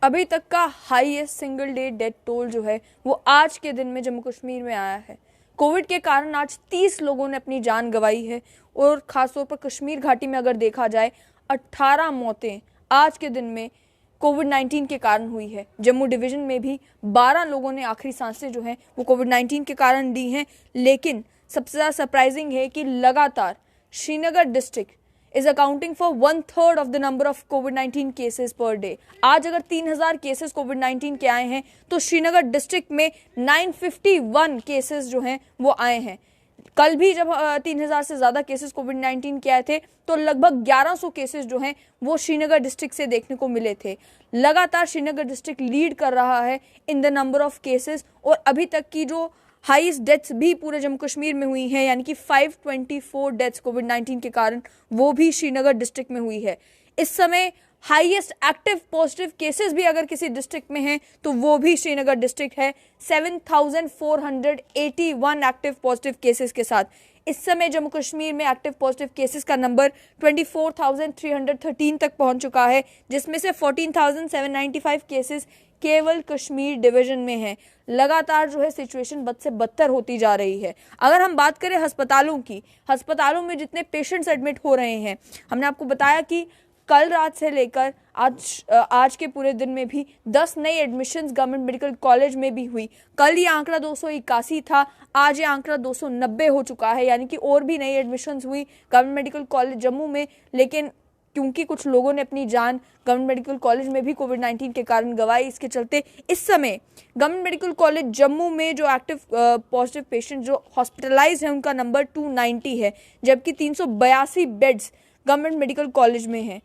अभी तक का highest single day death toll जो है वो आज के दिन में जम्मू कश्मीर में आया है। कोविड के कारण आज 30 लोगों ने अपनी जान गंवाई है और खासतौर पर कश्मीर घाटी में अगर देखा जाए 18 मौतें आज के दिन में कोविड-19 के कारण हुई है। जम्मू डिवीजन में भी 12 लोगों ने आखिरी सांसें जो हैं वो कोविड-19 के कारण दी हैं। लेकिन सबसे ज़्यादा सरप्राइजिंग है कि लगातार Srinagar district is accounting for 1/3 of the number of COVID-19 cases per day। आज अगर 3000 केसेस कोविड-19 के आए हैं तो श्रीनगर डिस्ट्रिक्ट में 951 केसेस जो हैं वो आए हैं। कल भी जब 3000 से ज़्यादा केसेस कोविड-19 के आए थे तो लगभग 1100 केसेस जो हैं वो श्रीनगर डिस्ट्रिक्ट से देखने को मिले थे। लगातार श्रीनगर डिस्ट्रिक्ट लीड कर रहा है in the number of cases और अभी तक की जो हाईएस्ट डेथ्स भी पूरे जम्मू कश्मीर में हुई हैं, यानी कि 524 डेथ्स कोविड-19 के कारण वो भी श्रीनगर डिस्ट्रिक्ट में हुई है। इस समय हाईएस्ट एक्टिव पॉजिटिव केसेस भी अगर किसी डिस्ट्रिक्ट में हैं तो वो भी श्रीनगर डिस्ट्रिक्ट है 7481 एक्टिव पॉजिटिव केसेस के साथ। इस समय जम्मू कश्मीर में एक्टिव पॉजिटिव केसेस का नंबर 24,313 तक पहुंच चुका है, जिसमें से 14,795 केसेस केवल कश्मीर डिवीजन में है। लगातार जो है सिचुएशन बद से बदतर होती जा रही है। अगर हम बात करें अस्पतालों की, अस्पतालों में जितने पेशेंट्स एडमिट हो रहे हैं, हमने आपको बताया कि कल रात से लेकर आज के पूरे दिन में भी 10 नई एडमिशन्स गवर्नमेंट मेडिकल कॉलेज में भी हुई। कल ये आंकड़ा 281 था, आज ये आंकड़ा 290 हो चुका है, यानी कि और भी नई एडमिशन्स हुई गवर्नमेंट मेडिकल कॉलेज जम्मू में। लेकिन क्योंकि कुछ लोगों ने अपनी जान गवर्नमेंट मेडिकल कॉलेज में भी कोविड-19 के कारण गंवाई, इसके चलते इस समय गवर्नमेंट मेडिकल कॉलेज जम्मू में जो एक्टिव पॉजिटिव पेशेंट जो हॉस्पिटलाइज हैं उनका नंबर 290 है, जबकि 382 बेड्स गवर्नमेंट मेडिकल कॉलेज में हैं।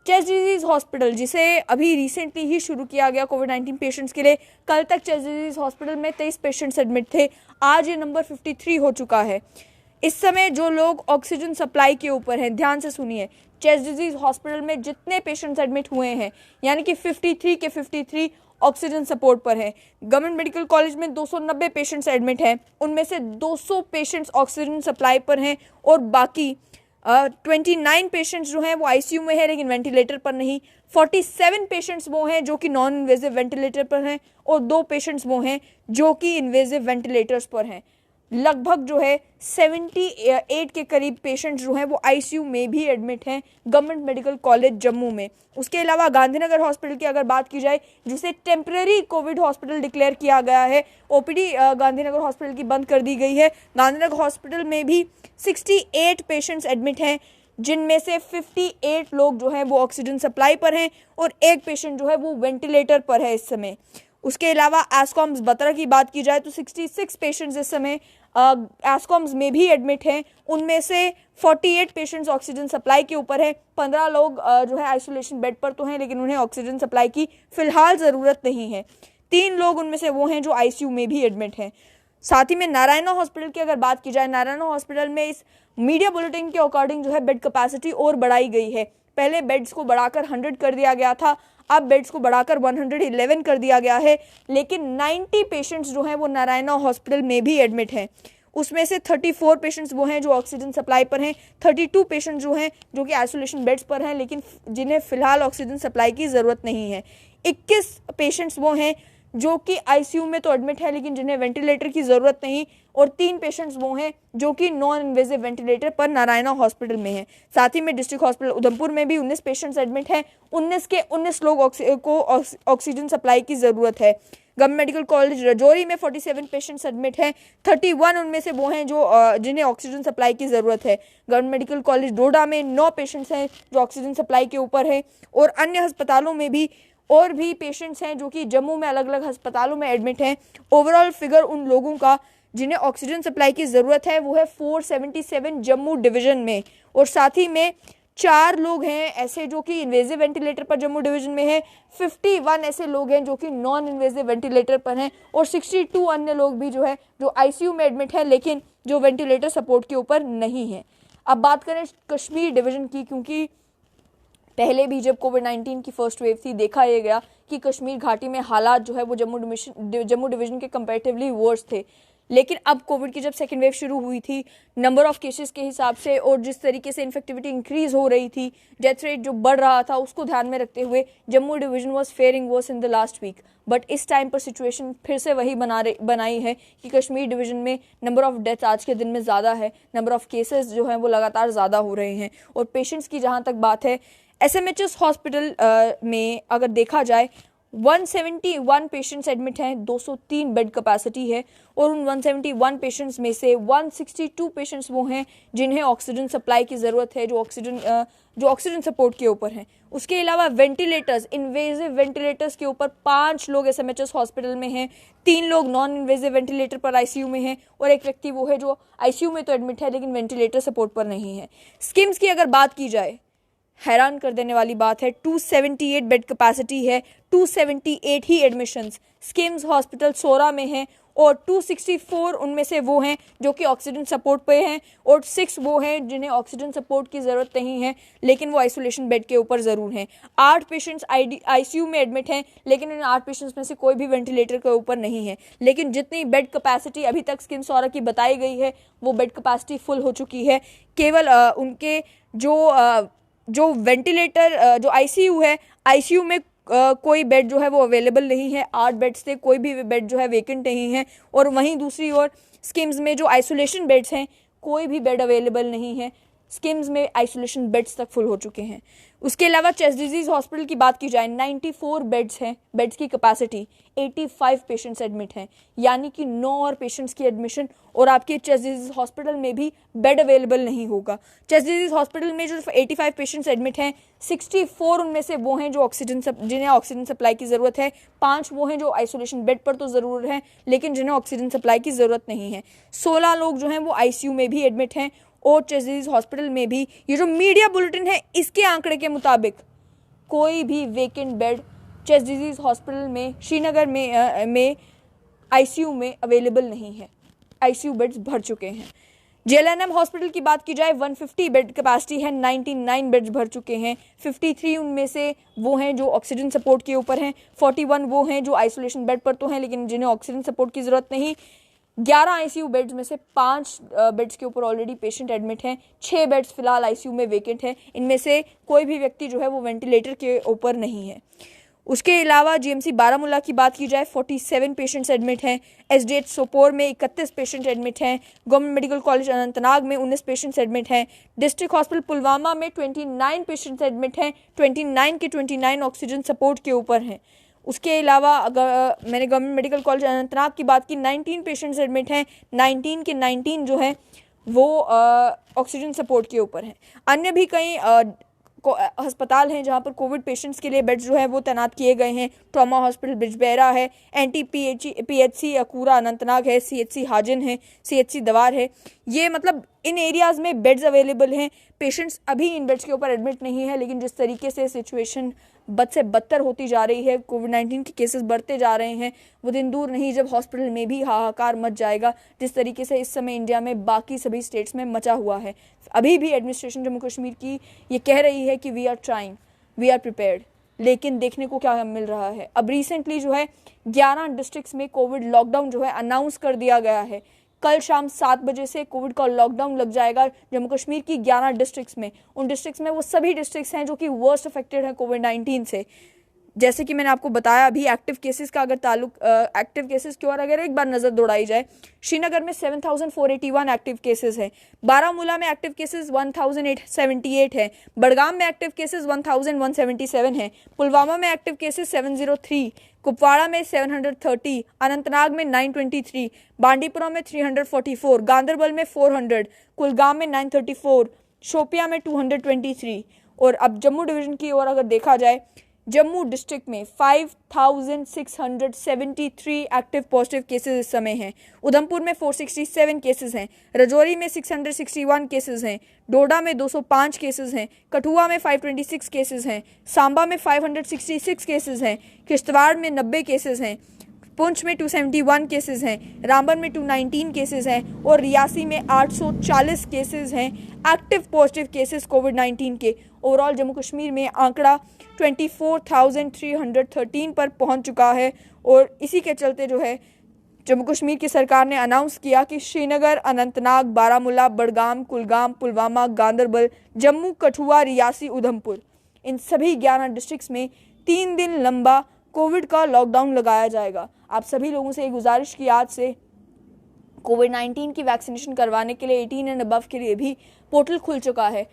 चेस्ट डिजीज हॉस्पिटल, जिसे अभी रिसेंटली ही शुरू किया गया कोविड-19 पेशेंट्स के लिए, कल तक चेस्ट डिजीज हॉस्पिटल में 23 पेशेंट्स एडमिट थे, आज ये नंबर 53 हो चुका है। इस समय जो लोग ऑक्सीजन सप्लाई के ऊपर हैं, ध्यान से सुनिए, चेस्ट डिजीज हॉस्पिटल में जितने पेशेंट्स एडमिट हुए हैं यानी कि 53 के 53 ऑक्सीजन सपोर्ट पर हैं। गवर्नमेंट मेडिकल कॉलेज में 290 पेशेंट्स एडमिट हैं, उनमें से 200 पेशेंट्स ऑक्सीजन सप्लाई पर हैं और बाकी 29 पेशेंट्स जो हैं वो आईसीयू में है लेकिन वेंटिलेटर पर नहीं। 47 पेशेंट्स वो हैं जो कि नॉन इन्वेजिव वेंटिलेटर पर हैं और 2 पेशेंट्स वो हैं जो कि इन्वेजिव वेंटिलेटर्स पर हैं। लगभग जो है 78 के करीब पेशेंट्स जो हैं वो आईसीयू में भी एडमिट हैं गवर्नमेंट मेडिकल कॉलेज जम्मू में। उसके अलावा गांधीनगर हॉस्पिटल की अगर बात की जाए, जिसे टेम्पररी कोविड हॉस्पिटल डिक्लेयर किया गया है, ओपीडी गांधीनगर हॉस्पिटल की बंद कर दी गई है। गांधीनगर हॉस्पिटल में भी 68 पेशेंट्स एडमिट हैं, जिनमें से 58 लोग जो हैं वो ऑक्सीजन सप्लाई पर हैं और एक पेशेंट जो है वो वेंटिलेटर पर है इस समय। उसके अलावा एस्कॉम्स बतरा की बात की जाए तो 66 पेशेंट्स इस समय एस्कॉम्स में भी एडमिट हैं, उनमें से 48 पेशेंट्स ऑक्सीजन सप्लाई के ऊपर हैं। 15 लोग जो है आइसोलेशन बेड पर तो हैं लेकिन उन्हें ऑक्सीजन सप्लाई की फिलहाल ज़रूरत नहीं है। 3 लोग उनमें से वो हैं जो आईसीयू में भी एडमिट हैं। साथ ही में नारायणा हॉस्पिटल की अगर बात की जाए, नारायणा हॉस्पिटल में इस मीडिया बुलेटिन के अकॉर्डिंग जो है बेड कैपेसिटी और बढ़ाई गई है। पहले बेड्स को बढ़ाकर 100 कर दिया गया था, अब बेड्स को बढ़ाकर 111 कर दिया गया है, लेकिन 90 पेशेंट्स जो हैं वो नारायणा हॉस्पिटल में भी एडमिट हैं। उसमें से 34 पेशेंट्स वो हैं जो ऑक्सीजन सप्लाई पर हैं, 32 पेशेंट्स जो हैं जो कि आइसोलेशन बेड्स पर हैं लेकिन जिन्हें फिलहाल ऑक्सीजन सप्लाई की ज़रूरत नहीं है। 21 पेशेंट्स वो हैं जो कि आईसीयू में तो एडमिट है लेकिन जिन्हें वेंटिलेटर की ज़रूरत नहीं, और 3 पेशेंट्स वो हैं जो कि नॉन इन्वेजिव वेंटिलेटर पर नारायणा हॉस्पिटल में हैं। साथ ही में डिस्ट्रिक्ट हॉस्पिटल उधमपुर में भी 19 पेशेंट्स एडमिट हैं, 19 के 19 लोग को ऑक्सीजन सप्लाई की ज़रूरत है। गवर्नमेंट मेडिकल कॉलेज रजौरी में 47 पेशेंट्स एडमिट हैं, 31 उनमें से वो हैं जो जिन्हें ऑक्सीजन सप्लाई की ज़रूरत है। गवर्नमेंट मेडिकल कॉलेज डोडा में 9 पेशेंट्स हैं जो ऑक्सीजन सप्लाई के ऊपर हैं, और अन्य अस्पतालों में भी और भी पेशेंट्स हैं जो कि जम्मू में अलग अलग अस्पतालों में एडमिट हैं। ओवरऑल फिगर उन लोगों का जिन्हें ऑक्सीजन सप्लाई की ज़रूरत है वो है 477 जम्मू डिवीज़न में, और साथ ही में 4 लोग हैं ऐसे जो कि इन्वेजिव वेंटिलेटर पर जम्मू डिवीज़न में हैं, 51 ऐसे लोग हैं जो कि नॉन इन्वेजिव वेंटिलेटर पर हैं, और 62 अन्य लोग भी जो है जो आईसीयू में एडमिट हैं लेकिन जो वेंटिलेटर सपोर्ट के ऊपर नहीं है। अब बात करें कश्मीर डिवीज़न की, क्योंकि पहले भी जब कोविड-19 की फर्स्ट वेव थी देखा यह गया कि कश्मीर घाटी में हालात जो है वो जम्मू डिवीज़न के कंपैरेटिवली वर्स थे। लेकिन अब कोविड की जब सेकेंड वेव शुरू हुई थी, नंबर ऑफ केसेस के हिसाब से और जिस तरीके से इन्फेक्टिविटी इंक्रीज हो रही थी, डेथ रेट जो बढ़ रहा था, उसको ध्यान में रखते हुए Jammu division was faring worse in the last week. But इस टाइम पर सिचुएशन फिर से वही बनाई है कि कश्मीर डिवीजन में नंबर ऑफ डेथ आज के दिन में ज़्यादा है, नंबर ऑफ केसेस जो हैं वो लगातार ज़्यादा हो रहे हैं। और पेशेंट्स की जहाँ तक बात है, SMHS हॉस्पिटल में अगर देखा जाए 171 पेशेंट्स एडमिट हैं, 203 बेड कैपेसिटी है और उन 171 पेशेंट्स में से 162 पेशेंट्स वो हैं जिन्हें ऑक्सीजन सप्लाई की ज़रूरत है, जो ऑक्सीजन सपोर्ट के ऊपर हैं। उसके अलावा वेंटिलेटर्स, इन्वेजिव वेंटिलेटर्स के ऊपर 5 लोग SMHS हॉस्पिटल में हैं, 3 लोग नॉन इन्वेजिव वेंटिलेटर पर ICU में हैं और एक व्यक्ति वो है जो ICU में तो एडमिट है लेकिन वेंटिलेटर सपोर्ट पर नहीं है। स्किम्स की अगर बात की जाए, हैरान कर देने वाली बात है, 278 बेड कैपेसिटी है, 278 ही एडमिशंस स्किम्स हॉस्पिटल सोरा में हैं और 264 उनमें से वो हैं जो कि ऑक्सीजन सपोर्ट पे हैं और 6 वो हैं जिन्हें ऑक्सीजन सपोर्ट की ज़रूरत नहीं है लेकिन वो आइसोलेशन बेड के ऊपर ज़रूर हैं। 8 पेशेंट्स ICU में एडमिट हैं लेकिन इन 8 पेशेंट्स में से कोई भी वेंटिलेटर के ऊपर नहीं है। लेकिन जितनी बेड कैपेसिटी अभी तक स्किम्स सोरा की बताई गई है वो बेड कैपेसिटी फुल हो चुकी है। केवल उनके जो वेंटिलेटर जो ICU है, ICU में कोई बेड जो है वो अवेलेबल नहीं है, 8 बेड्स थे, कोई भी बेड जो है वेकेंट नहीं है। और वहीं दूसरी ओर स्किम्स में जो आइसोलेशन बेड्स हैं, कोई भी बेड अवेलेबल नहीं है, स्किम्स में आइसोलेशन बेड्स तक फुल हो चुके हैं। उसके अलावा चेस्ट डिजीज़ हॉस्पिटल की बात की जाए, 94 बेड्स हैं, बेड्स की कैपेसिटी, 85 पेशेंट्स एडमिट हैं, यानी कि 9 और पेशेंट्स की एडमिशन और आपके चेस्ट डिजीज़ हॉस्पिटल में भी बेड अवेलेबल नहीं होगा। चेस्ट डिजीज़ हॉस्पिटल में जो 85 पेशेंट्स एडमिट हैं, 64 उनमें से वो हैं जो जिन्हें ऑक्सीजन सप्लाई की ज़रूरत है, 5 वो हैं जो आइसोलेशन बेड पर तो ज़रूर हैं लेकिन जिन्हें ऑक्सीजन सप्लाई की ज़रूरत नहीं है। 16 लोग जो हैं वो ICU में भी एडमिट हैं और चेस्ट डिजीज़ हॉस्पिटल में भी, ये जो मीडिया बुलेटिन है इसके आंकड़े के मुताबिक, कोई भी vacant bed chest disease hospital में श्रीनगर में ICU में अवेलेबल नहीं है। ICU बेड्स भर चुके हैं। JLNM हॉस्पिटल की बात की जाए, 150 बेड कैपेसिटी है, 99 बेड्स भर चुके हैं, 53 उनमें से वो हैं जो ऑक्सीजन सपोर्ट के ऊपर हैं, 41 वो हैं जो आइसोलेशन बेड पर तो हैं लेकिन जिन्हें ऑक्सीजन सपोर्ट की ज़रूरत नहीं। 11 ICU बेड्स में से 5 बेड्स के ऊपर ऑलरेडी पेशेंट एडमिट हैं, 6 बेड्स फिलहाल ICU में वेकेंट है, इनमें से कोई भी व्यक्ति जो है वो वेंटिलेटर के ऊपर नहीं है। उसके अलावा GMC बारामूला की बात की जाए, 47 पेशेंट्स एडमिट हैं, SDH सोपोर में 31 पेशेंट एडमिट हैं, गवर्नमेंट मेडिकल कॉलेज अनंतनाग में 19 पेशेंट्स एडमिट हैं, डिस्ट्रिक्ट हॉस्पिटल पुलवामा में 29 पेशेंट्स एडमिट हैं, 29 के 29 ऑक्सीजन सपोर्ट के ऊपर हैं। उसके अलावा अगर मैंने गवर्नमेंट मेडिकल कॉलेज अनंतनाग की बात की, 19 पेशेंट्स एडमिट हैं, 19 के 19 जो हैं वो ऑक्सीजन सपोर्ट के ऊपर हैं। अन्य भी कई अस्पताल हैं जहां पर कोविड पेशेंट्स के लिए बेड्स जो है वो तैनात किए गए हैं। ट्रॉमा हॉस्पिटल बिजबेहरा है, NTPHC अकूरा अनंतनाग है, CHC हाजिन है, CHC दवार है। ये मतलब इन एरियाज़ में बेड्स अवेलेबल हैं, पेशेंट्स अभी इन बेड्स के ऊपर एडमिट नहीं है। लेकिन जिस तरीके से सिचुएशन बद से बदतर होती जा रही है, कोविड-19 के केसेस बढ़ते जा रहे हैं, वो दिन दूर नहीं जब हॉस्पिटल में भी हाहाकार मच जाएगा जिस तरीके से इस समय इंडिया में बाकी सभी स्टेट्स में मचा हुआ है। अभी भी एडमिनिस्ट्रेशन जम्मू कश्मीर की ये कह रही है कि we are trying, we are prepared, लेकिन देखने को क्या मिल रहा है। अब रिसेंटली जो है 11 डिस्ट्रिक्ट्स में कोविड लॉकडाउन जो है अनाउंस कर दिया गया है। कल शाम 7 बजे से कोविड का लॉकडाउन लग जाएगा जम्मू कश्मीर की 11 डिस्ट्रिक्ट्स में। उन डिस्ट्रिक्ट्स में वो सभी डिस्ट्रिक्ट्स हैं जो कि वर्स्ट अफेक्टेड हैं कोविड-19 से। जैसे कि मैंने आपको बताया, अभी एक्टिव केसेस का अगर एक्टिव केसेस की ओर अगर एक बार नज़र दौड़ाई जाए, श्रीनगर में 7,481 एक्टिव केसेस हैं, बारामूला में एक्टिव केसेस 1,878 है, बड़गाम में एक्टिव केसेस 1,177 हैं, पुलवामा में एक्टिव केसेस 703, कुपवाड़ा में 730, अनंतनाग में 923, बांडीपुरा में 344, गांदरबल में 400, कुलगाम में 934, शोपियां में 223। और अब जम्मू डिवीज़न की ओर अगर देखा जाए, जम्मू डिस्ट्रिक्ट में 5,673 एक्टिव पॉजिटिव केसेस इस समय हैं, उधमपुर में 467 केसेस हैं, राजौरी में 661 केसेस हैं, डोडा में 205 केसेस हैं, कठुआ में 526 केसेस हैं, सांबा में 566 केसेस हैं, किश्तवाड़ में 90 केसेस हैं, पुंछ में 271 केसेस हैं, रामबन में 219 केसेस हैं और रियासी में 840 केसेस हैं एक्टिव पॉजिटिव केसेस कोविड-19 के। ओवरऑल जम्मू कश्मीर में आंकड़ा 24,313 पर पहुंच चुका है और इसी के चलते जो है जम्मू कश्मीर की सरकार ने अनाउंस किया कि श्रीनगर, अनंतनाग, बारामूला, बडगाम, कुलगाम, पुलवामा, गांदरबल, जम्मू, कठुआ, रियासी, उधमपुर, इन सभी 11 डिस्ट्रिक्ट्स में 3 दिन लंबा कोविड का लॉकडाउन लगाया जाएगा। आप सभी लोगों से एक गुजारिश की, आज से कोविड-19 की वैक्सीनेशन करवाने के लिए 18 एंड अबव के लिए भी पोर्टल खुल चुका है।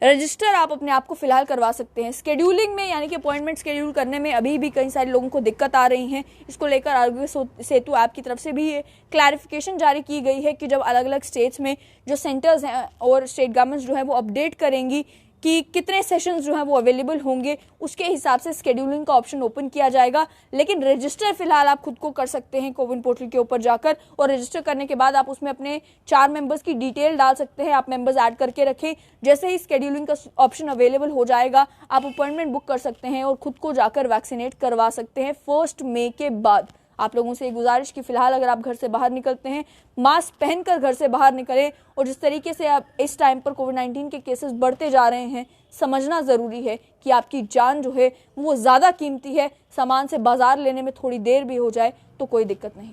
रजिस्टर आप अपने आप को फिलहाल करवा सकते हैं। स्केड्यूलिंग में यानी कि अपॉइंटमेंट शेड्यूल करने में अभी भी कई सारे लोगों को दिक्कत आ रही है। इसको लेकर आरोग्य सेतु ऐप की तरफ से भी ये क्लैरिफिकेशन जारी की गई है कि जब अलग अलग स्टेट्स में जो सेंटर्स हैं और स्टेट गवर्नमेंट्स जो है वो अपडेट करेंगी कि कितने सेशंस जो हैं वो अवेलेबल होंगे, उसके हिसाब से स्केड्यूलिंग का ऑप्शन ओपन किया जाएगा। लेकिन रजिस्टर फिलहाल आप खुद को कर सकते हैं कोविन पोर्टल के ऊपर जाकर, और रजिस्टर करने के बाद आप उसमें अपने 4 मेंबर्स की डिटेल डाल सकते हैं। आप मेंबर्स ऐड करके रखें। जैसे ही स्केड्यूलिंग का ऑप्शन अवेलेबल हो जाएगा, आप अपॉइंटमेंट बुक कर सकते हैं और खुद को जाकर वैक्सीनेट करवा सकते हैं 1 मई के बाद। आप लोगों से एक गुजारिश कि फिलहाल अगर आप घर से बाहर निकलते हैं, मास्क पहनकर घर से बाहर निकलें। और जिस तरीके से आप इस टाइम पर कोविड-19 के केसेस बढ़ते जा रहे हैं, समझना ज़रूरी है कि आपकी जान जो है वो ज़्यादा कीमती है। सामान से बाजार लेने में थोड़ी देर भी हो जाए तो कोई दिक्कत नहीं।